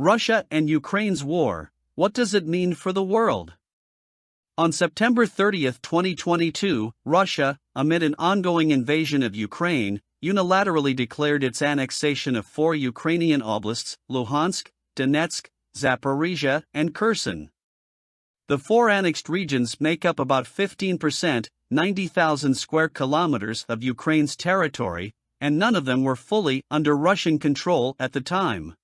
Russia and Ukraine's war, what does it mean for the world? On September 30, 2022, Russia, amid an ongoing invasion of Ukraine, unilaterally declared its annexation of 4 Ukrainian oblasts, Luhansk, Donetsk, Zaporizhia, and Kherson. The 4 annexed regions make up about 15%, 90,000 square kilometers of Ukraine's territory, and none of them were fully under Russian control at the time.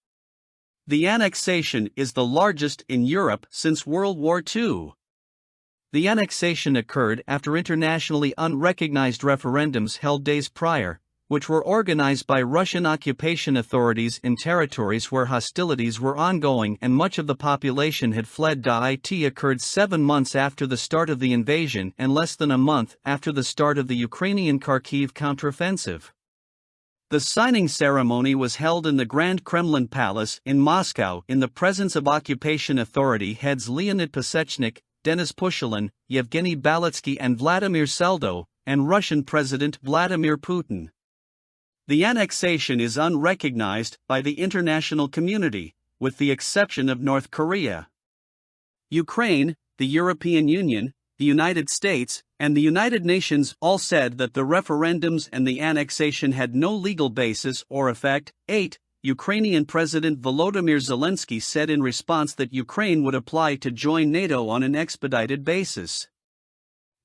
The annexation is the largest in Europe since World War II. The annexation occurred after internationally unrecognized referendums held days prior, which were organized by Russian occupation authorities in territories where hostilities were ongoing and much of the population had fled. It occurred 7 months after the start of the invasion and less than a month after the start of the Ukrainian Kharkiv counteroffensive. The signing ceremony was held in the Grand Kremlin Palace in Moscow in the presence of occupation authority heads Leonid Pasechnik, Denis Pushilin, Yevgeny Balitsky and Vladimir Seldo, and Russian President Vladimir Putin. The annexation is unrecognized by the international community, with the exception of North Korea. Ukraine, the European Union, the United States, and the United Nations all said that the referendums and the annexation had no legal basis or effect. 8. Ukrainian President Volodymyr Zelensky said in response that Ukraine would apply to join NATO on an expedited basis.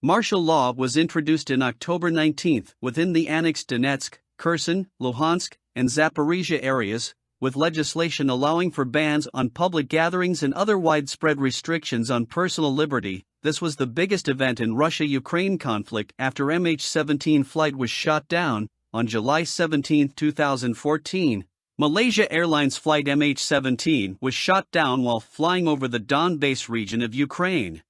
Martial law was introduced in October 19 within the annexed Donetsk, Kherson, Luhansk, and Zaporizhia areas, with legislation allowing for bans on public gatherings and other widespread restrictions on personal liberty. This was the biggest event in Russia-Ukraine conflict after MH17 flight was shot down. On July 17, 2014, Malaysia Airlines flight MH17 was shot down while flying over the Donbas region of Ukraine.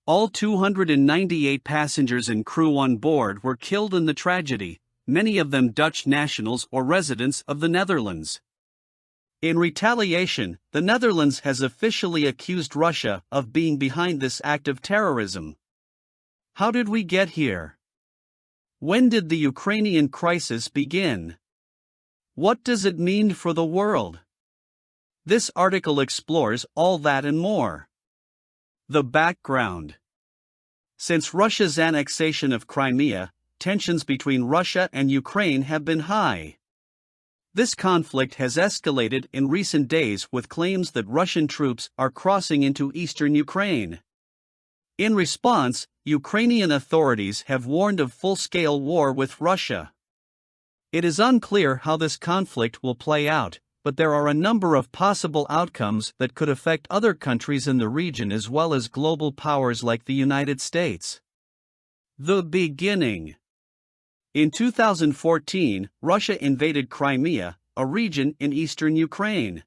All 298 passengers and crew on board were killed in the tragedy, many of them Dutch nationals or residents of the Netherlands. In retaliation, the Netherlands has officially accused Russia of being behind this act of terrorism. How did we get here? When did the Ukrainian crisis begin? What does it mean for the world? This article explores all that and more. The background. Since Russia's annexation of Crimea, tensions between Russia and Ukraine have been high. This conflict has escalated in recent days with claims that Russian troops are crossing into eastern Ukraine. In response, Ukrainian authorities have warned of full-scale war with Russia. It is unclear how this conflict will play out, but there are a number of possible outcomes that could affect other countries in the region as well as global powers like the United States. The beginning. In 2014, Russia invaded Crimea, a region in eastern Ukraine.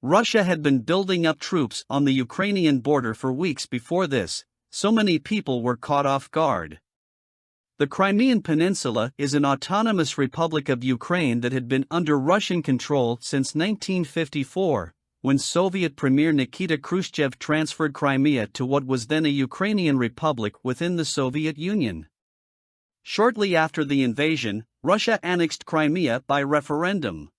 Russia had been building up troops on the Ukrainian border for weeks before this, so many people were caught off guard. The Crimean Peninsula is an autonomous republic of Ukraine that had been under Russian control since 1954, when Soviet Premier Nikita Khrushchev transferred Crimea to what was then a Ukrainian republic within the Soviet Union. Shortly after the invasion, Russia annexed Crimea by referendum.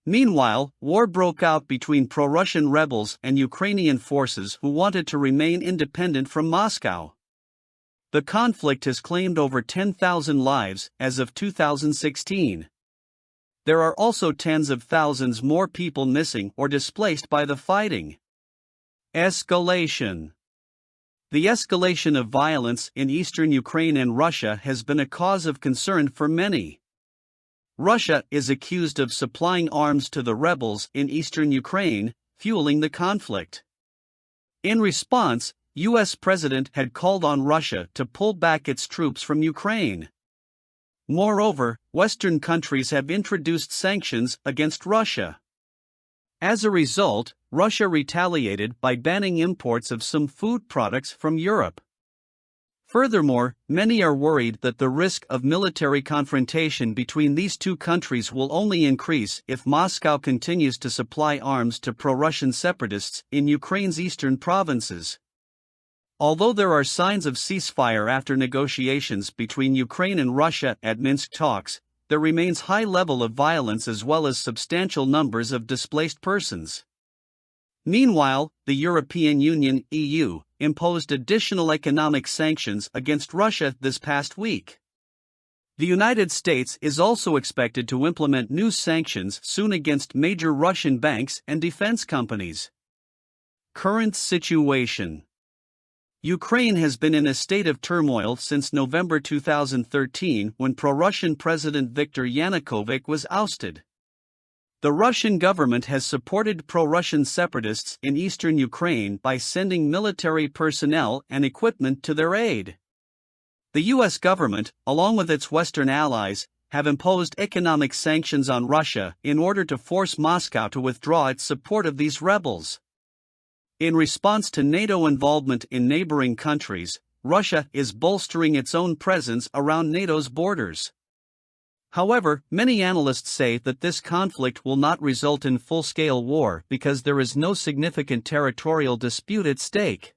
Meanwhile, war broke out between pro-Russian rebels and Ukrainian forces who wanted to remain independent from Moscow. The conflict has claimed over 10,000 lives as of 2016. There are also tens of thousands more people missing or displaced by the fighting. Escalation. The escalation of violence in eastern Ukraine and Russia has been a cause of concern for many. Russia is accused of supplying arms to the rebels in eastern Ukraine, fueling the conflict. In response, U.S. President had called on Russia to pull back its troops from Ukraine. Moreover, Western countries have introduced sanctions against Russia. As a result, Russia retaliated by banning imports of some food products from Europe. Furthermore, many are worried that the risk of military confrontation between these two countries will only increase if Moscow continues to supply arms to pro-Russian separatists in Ukraine's eastern provinces. Although there are signs of ceasefire after negotiations between Ukraine and Russia at Minsk talks, there remains high level of violence as well as substantial numbers of displaced persons. Meanwhile, the European Union (EU) imposed additional economic sanctions against Russia this past week. The United States is also expected to implement new sanctions soon against major Russian banks and defense companies. Current situation. Ukraine has been in a state of turmoil since November 2013 when pro-Russian President Viktor Yanukovych was ousted. The Russian government has supported pro-Russian separatists in eastern Ukraine by sending military personnel and equipment to their aid. The U.S. government, along with its Western allies, have imposed economic sanctions on Russia in order to force Moscow to withdraw its support of these rebels. In response to NATO involvement in neighboring countries, Russia is bolstering its own presence around NATO's borders. However, many analysts say that this conflict will not result in full-scale war because there is no significant territorial dispute at stake.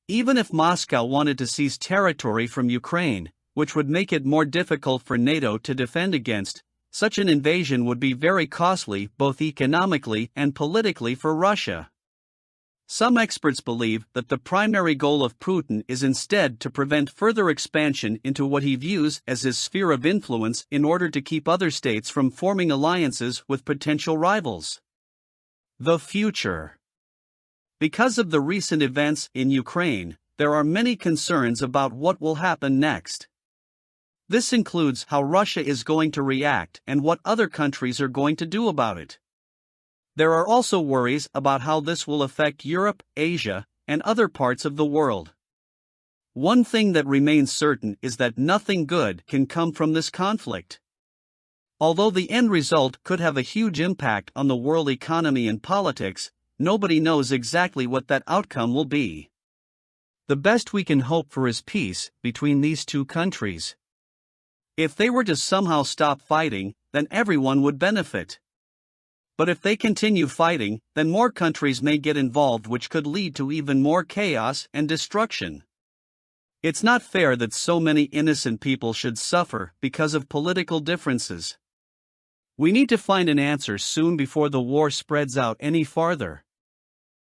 Even if Moscow wanted to seize territory from Ukraine, which would make it more difficult for NATO to defend against, such an invasion would be very costly both economically and politically for Russia. Some experts believe that the primary goal of Putin is instead to prevent further expansion into what he views as his sphere of influence in order to keep other states from forming alliances with potential rivals. The future. Because of the recent events in Ukraine, there are many concerns about what will happen next. This includes how Russia is going to react and what other countries are going to do about it. There are also worries about how this will affect Europe, Asia, and other parts of the world. One thing that remains certain is that nothing good can come from this conflict. Although the end result could have a huge impact on the world economy and politics, nobody knows exactly what that outcome will be. The best we can hope for is peace between these two countries. If they were to somehow stop fighting, then everyone would benefit. But if they continue fighting, then more countries may get involved, which could lead to even more chaos and destruction. It's not fair that so many innocent people should suffer because of political differences. We need to find an answer soon before the war spreads out any farther.